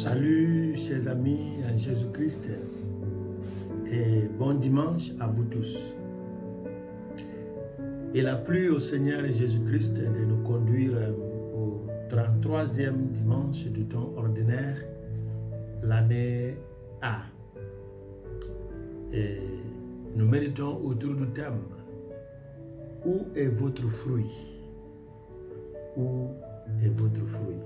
Salut chers amis en Jésus-Christ et bon dimanche à vous tous. Il a plu au Seigneur Jésus-Christ de nous conduire au 33e dimanche du temps ordinaire, l'année A. Et nous méditons autour du thème « Où est votre fruit ?» Où est votre fruit?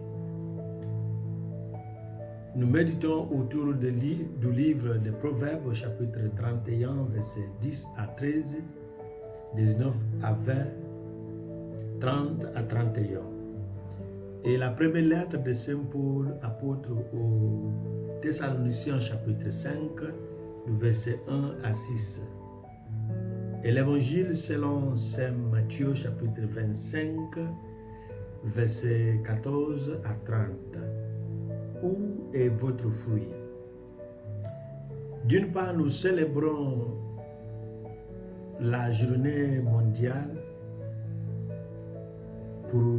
Nous méditons autour du livre des Proverbes au chapitre 31, versets 10 à 13, 19 à 20, 30 à 31. Et la première lettre de Saint Paul, apôtre aux Thessaloniciens, chapitre 5, du verset 1 à 6. Et l'évangile selon Saint Matthieu, chapitre 25, verset 14 à 30. Où est votre fruit? D'une part, nous célébrons la journée mondiale pour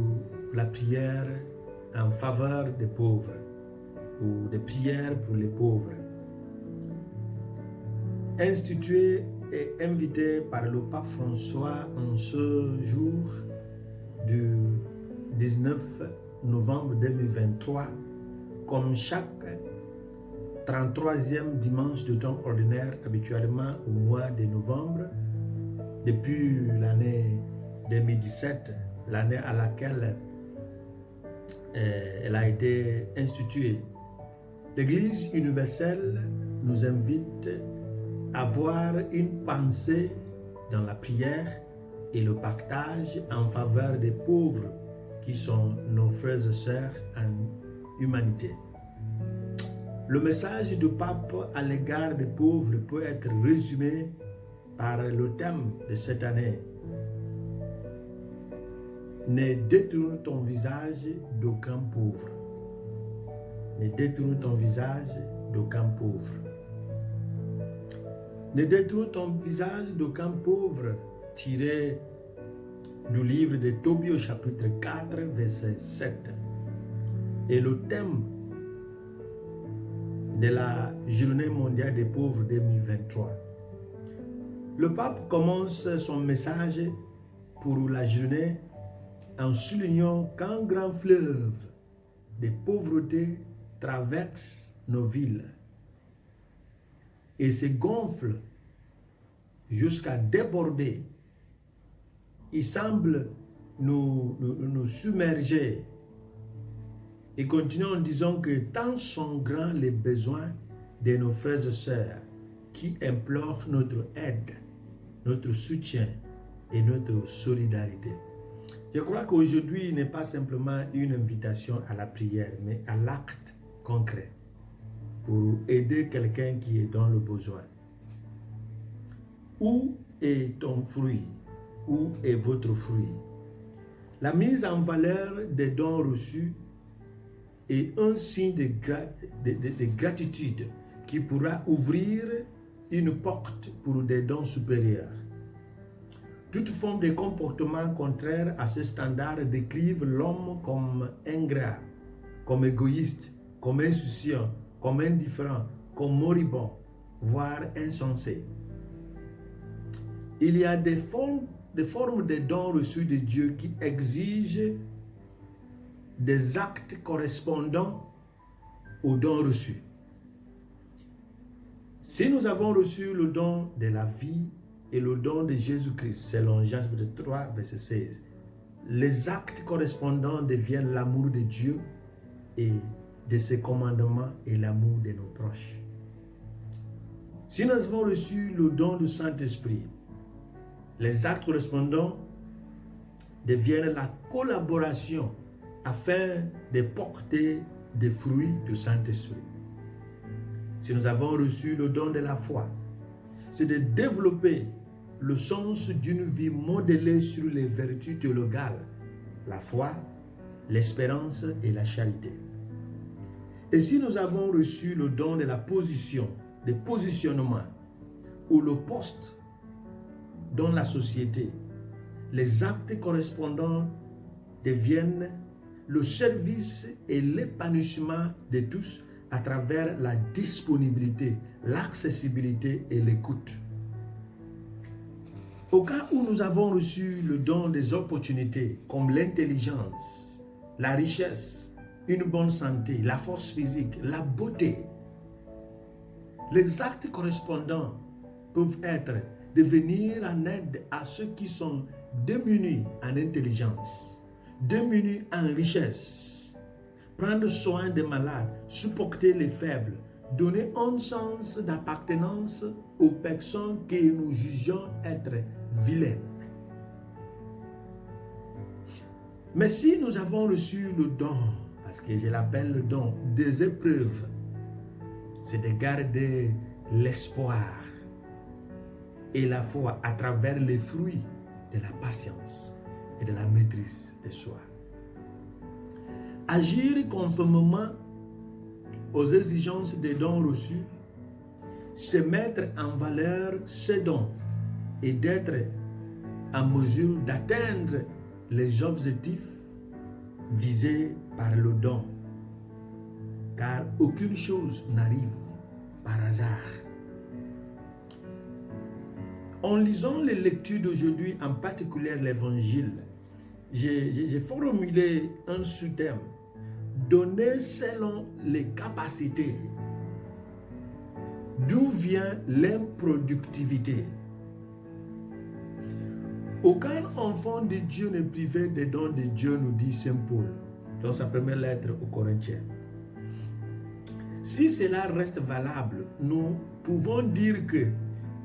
la prière en faveur des pauvres ou des prières pour les pauvres. Instituée et invitée par le pape François en ce jour du 19 novembre 2023, comme chaque 33e dimanche de temps ordinaire, habituellement au mois de novembre, depuis l'année 2017, l'année à laquelle elle a été instituée. L'Église universelle nous invite à avoir une pensée dans la prière et le partage en faveur des pauvres qui sont nos frères et sœurs en humanité. Le message du pape à l'égard des pauvres peut être résumé par le thème de cette année. Ne détourne ton visage d'aucun pauvre. Ne détourne ton visage d'aucun pauvre. Ne détourne ton visage d'aucun pauvre, tiré du livre de Tobie au chapitre 4, verset 7. Et le thème de la Journée mondiale des pauvres 2023. Le pape commence son message pour la journée en soulignant qu'un grand fleuve de pauvreté traverse nos villes et se gonfle jusqu'à déborder. Il semble nous submerger. Et continuons en disant que tant sont grands les besoins de nos frères et sœurs qui implorent notre aide, notre soutien et notre solidarité. Je crois qu'aujourd'hui n'est pas simplement une invitation à la prière, mais à l'acte concret pour aider quelqu'un qui est dans le besoin. Où est ton fruit? Où est votre fruit? La mise en valeur des dons reçus est un signe de gratitude qui pourra ouvrir une porte pour des dons supérieurs. Toute forme de comportement contraire à ce standard décrivent l'homme comme ingrat, comme égoïste, comme insouciant, comme indifférent, comme moribond, voire insensé. Il y a des formes de dons reçus de Dieu qui exigent des actes correspondant aux dons reçus. Si nous avons reçu le don de la vie et le don de Jésus-Christ, selon Jean 3, verset 16, les actes correspondants deviennent l'amour de Dieu et de ses commandements et l'amour de nos proches. Si nous avons reçu le don du Saint-Esprit, les actes correspondants deviennent la collaboration afin de porter des fruits du Saint-Esprit. Si nous avons reçu le don de la foi, c'est de développer le sens d'une vie modélée sur les vertus théologales, la foi, l'espérance et la charité. Et si nous avons reçu le don de la position, de positionnement ou le poste dans la société, les actes correspondants deviennent le service et l'épanouissement de tous à travers la disponibilité, l'accessibilité et l'écoute. Au cas où nous avons reçu le don des opportunités comme l'intelligence, la richesse, une bonne santé, la force physique, la beauté, les actes correspondants peuvent être de venir en aide à ceux qui sont démunis en intelligence, démunis en richesse, prendre soin des malades, supporter les faibles, donner un sens d'appartenance aux personnes que nous jugeons être vilaines. Mais si nous avons reçu le don, parce que je l'appelle le don, des épreuves, c'est de garder l'espoir et la foi à travers les fruits de la patience et de la maîtrise de soi. Agir conformément aux exigences des dons reçus, c'est mettre en valeur ces dons et d'être en mesure d'atteindre les objectifs visés par le don. Car aucune chose n'arrive par hasard. En lisant les lectures d'aujourd'hui, en particulier l'Évangile, j'ai formulé un sous-thème. Donner selon les capacités. D'où vient l'improductivité? Aucun enfant de Dieu n'est privé des dons de Dieu, nous dit Saint Paul dans sa première lettre aux Corinthiens. Si cela reste valable, nous pouvons dire que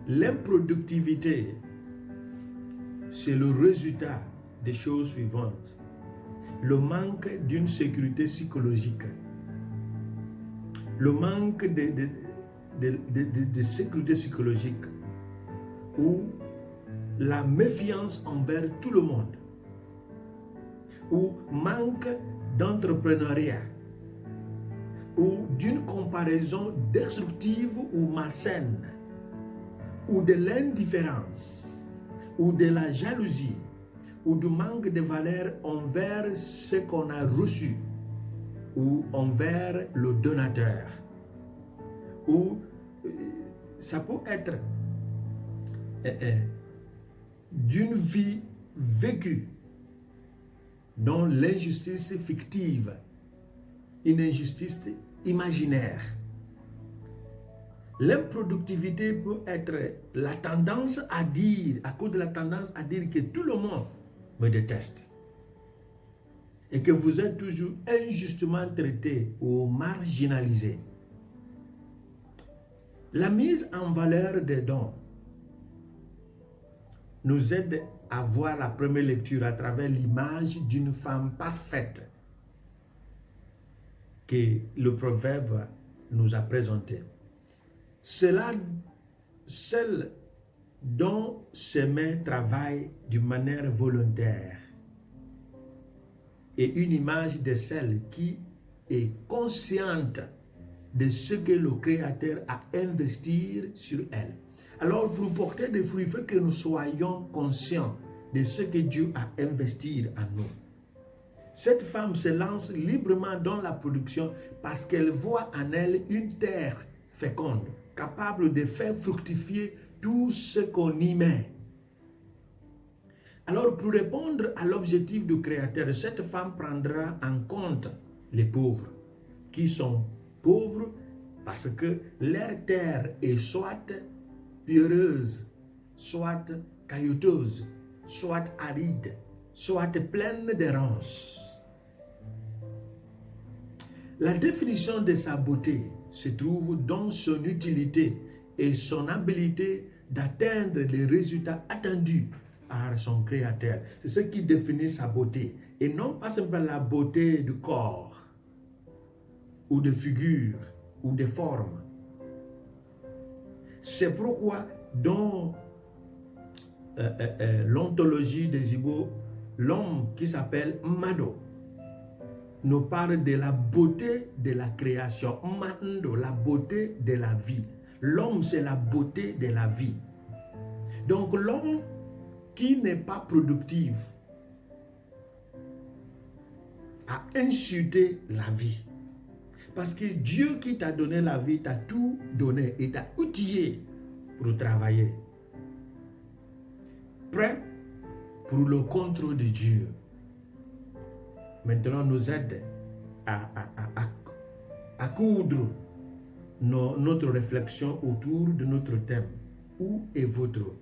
l'improductivité, c'est le résultat des choses suivantes. Le manque d'une sécurité psychologique, le manque de sécurité psychologique, ou la méfiance envers tout le monde, ou manque d'entrepreneuriat, ou d'une comparaison destructive ou malsaine, ou de l'indifférence, ou de la jalousie, ou du manque de valeur envers ce qu'on a reçu, ou envers le donateur, ou ça peut être d'une vie vécue dans l'injustice fictive, une injustice imaginaire. L'improductivité peut être la tendance à dire, à cause de la tendance à dire que tout le monde me déteste et que vous êtes toujours injustement traité ou marginalisé. La mise en valeur des dons nous aide à voir la première lecture à travers l'image d'une femme parfaite que le proverbe nous a présentée. Celle dont ses mains travaillent d'une manière volontaire et une image de celle qui est consciente de ce que le Créateur a investi sur elle. Alors, pour porter des fruits, il faut que nous soyons conscients de ce que Dieu a investi en nous. Cette femme se lance librement dans la production parce qu'elle voit en elle une terre féconde, capable de faire fructifier tout ce qu'on y met. Alors, pour répondre à l'objectif du Créateur, cette femme prendra en compte les pauvres, qui sont pauvres parce que leur terre est soit pierreuse, soit caillouteuse, soit aride, soit pleine de ronces. La définition de sa beauté se trouve dans son utilité et son habilité d'atteindre les résultats attendus par son Créateur. C'est ce qui définit sa beauté et non pas simplement la beauté du corps ou de figure ou de forme. C'est pourquoi dans l'ontologie des Igbo, l'homme qui s'appelle Mado nous parle de la beauté de la création. Mando, la beauté de la vie. L'homme, c'est la beauté de la vie. Donc l'homme qui n'est pas productif a insulté la vie. Parce que Dieu qui t'a donné la vie, t'a tout donné et t'a outillé pour travailler. Prêt pour le contrôle de Dieu. Maintenant, nous aide à coudre notre réflexion autour de notre thème. Où est votre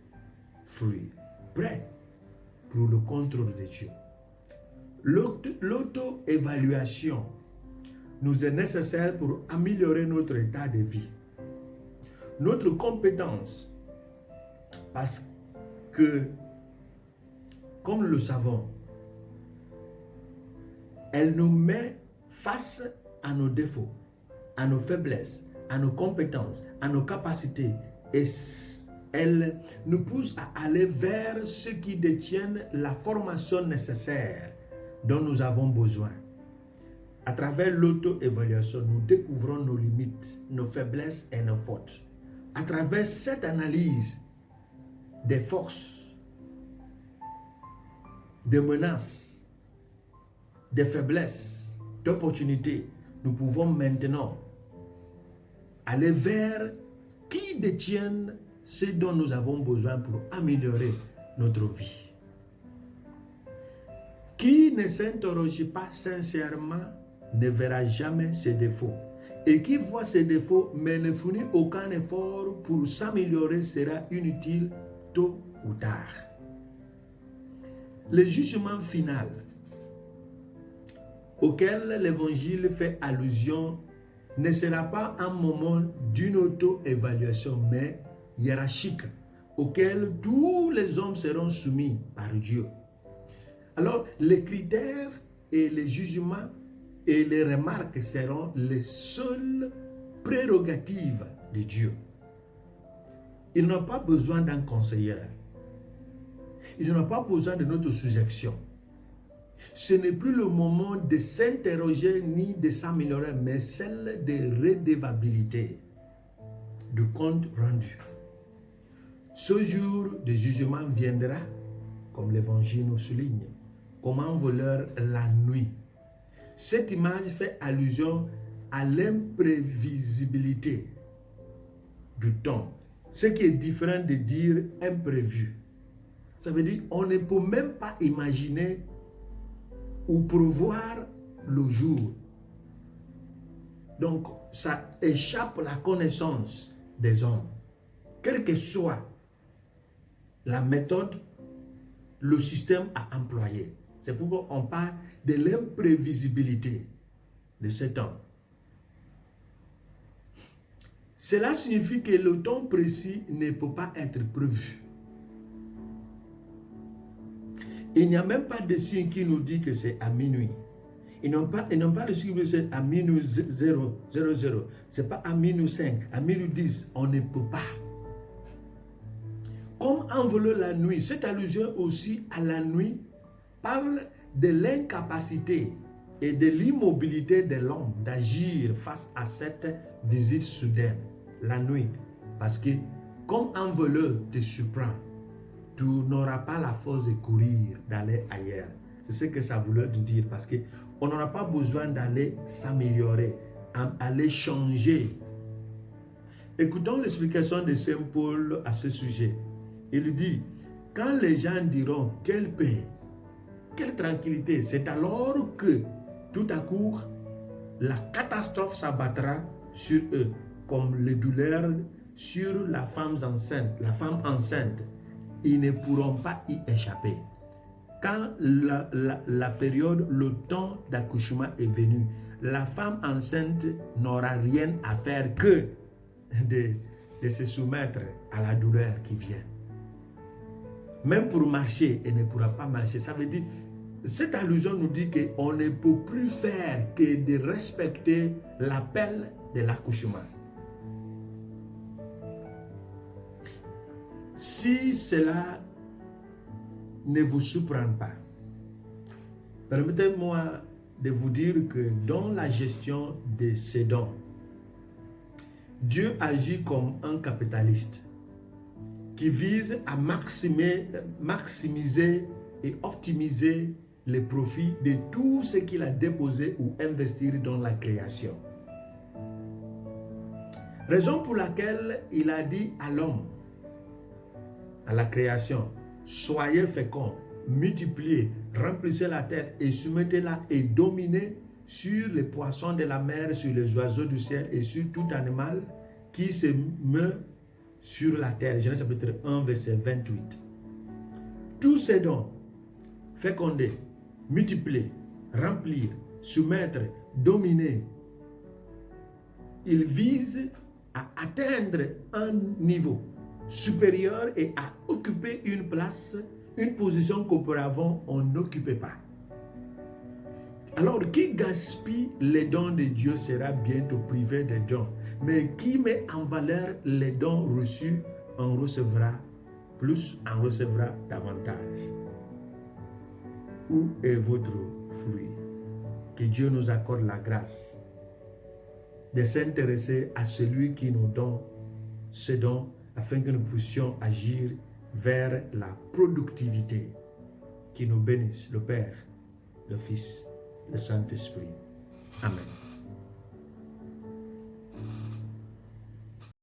fruit? Prêt pour le contrôle de Dieu. L'auto-évaluation nous est nécessaire pour améliorer notre état de vie. Notre compétence, parce que, comme nous le savons, elle nous met face à nos défauts, à nos faiblesses, à nos compétences, à nos capacités, et elle nous pousse à aller vers ceux qui détiennent la formation nécessaire dont nous avons besoin. À travers l'auto-évaluation, nous découvrons nos limites, nos faiblesses et nos fautes. À travers cette analyse des forces, des menaces, des faiblesses, d'opportunités, nous pouvons maintenant aller vers qui détiennent ce dont nous avons besoin pour améliorer notre vie. Qui ne s'interroge pas sincèrement ne verra jamais ses défauts. Et qui voit ses défauts mais ne fournit aucun effort pour s'améliorer sera inutile tôt ou tard. Le jugement final auquel l'évangile fait allusion ne sera pas un moment d'une auto-évaluation, mais hiérarchique, auquel tous les hommes seront soumis par Dieu. Alors, les critères et les jugements et les remarques seront les seules prérogatives de Dieu. Il n'a pas besoin d'un conseiller. Il n'a pas besoin de notre soujection. Ce n'est plus le moment de s'interroger ni de s'améliorer, mais celle de redevabilité, du compte rendu. Ce jour de jugement viendra, comme l'Évangile nous souligne, comme un voleur la nuit. Cette image fait allusion à l'imprévisibilité du temps, ce qui est différent de dire imprévu. Ça veut dire qu'on ne peut même pas imaginer ou prévoir le jour. Donc, ça échappe à la connaissance des hommes. Quelle que soit la méthode, le système à employer. C'est pourquoi on parle de l'imprévisibilité de ce temps. Cela signifie que le temps précis ne peut pas être prévu. Il n'y a même pas de signe qui nous dit que c'est à minuit. Ils n'ont pas de signe qui nous dit que c'est à minuit 0, 0, 0. Ce n'est pas à minuit 5, à minuit 10. On ne peut pas. Comme envoler la nuit, cette allusion aussi à la nuit parle de l'incapacité et de l'immobilité de l'homme d'agir face à cette visite soudaine, la nuit. Parce que comme un voleur te surprend, tu n'auras pas la force de courir, d'aller ailleurs. C'est ce que ça voulait dire, parce qu'on n'aura pas besoin d'aller s'améliorer, aller changer. Écoutons l'explication de Saint Paul à ce sujet. Il dit, quand les gens diront quelle paix, quelle tranquillité, c'est alors que tout à coup, la catastrophe s'abattra sur eux, comme les douleurs sur la femme enceinte. Ils ne pourront pas y échapper. Quand la période, le temps d'accouchement est venu, la femme enceinte n'aura rien à faire que de se soumettre à la douleur qui vient. Même pour marcher, elle ne pourra pas marcher. Ça veut dire, cette allusion nous dit qu'on ne peut plus faire que de respecter l'appel de l'accouchement. Si cela ne vous surprend pas, permettez-moi de vous dire que dans la gestion de ces dons, Dieu agit comme un capitaliste qui vise à maximiser et optimiser les profits de tout ce qu'il a déposé ou investi dans la création. Raison pour laquelle il a dit à l'homme, à la création, soyez féconds, multipliez, remplissez la terre et soumettez-la et dominez sur les poissons de la mer, sur les oiseaux du ciel et sur tout animal qui se meut sur la terre. Genèse chapitre 1, verset 28. Tous ces dons, féconder, multiplier, remplir, soumettre, dominer, ils visent à atteindre un niveau supérieur et à occuper une place, une position qu'auparavant on n'occupait pas. Alors, qui gaspille les dons de Dieu sera bientôt privé des dons. Mais qui met en valeur les dons reçus en recevra plus, en recevra davantage. Où est votre fruit? Que Dieu nous accorde la grâce de s'intéresser à celui qui nous donne ce don afin que nous puissions agir vers la productivité. Qui nous bénisse, le Père, le Fils, le Saint-Esprit. Amen.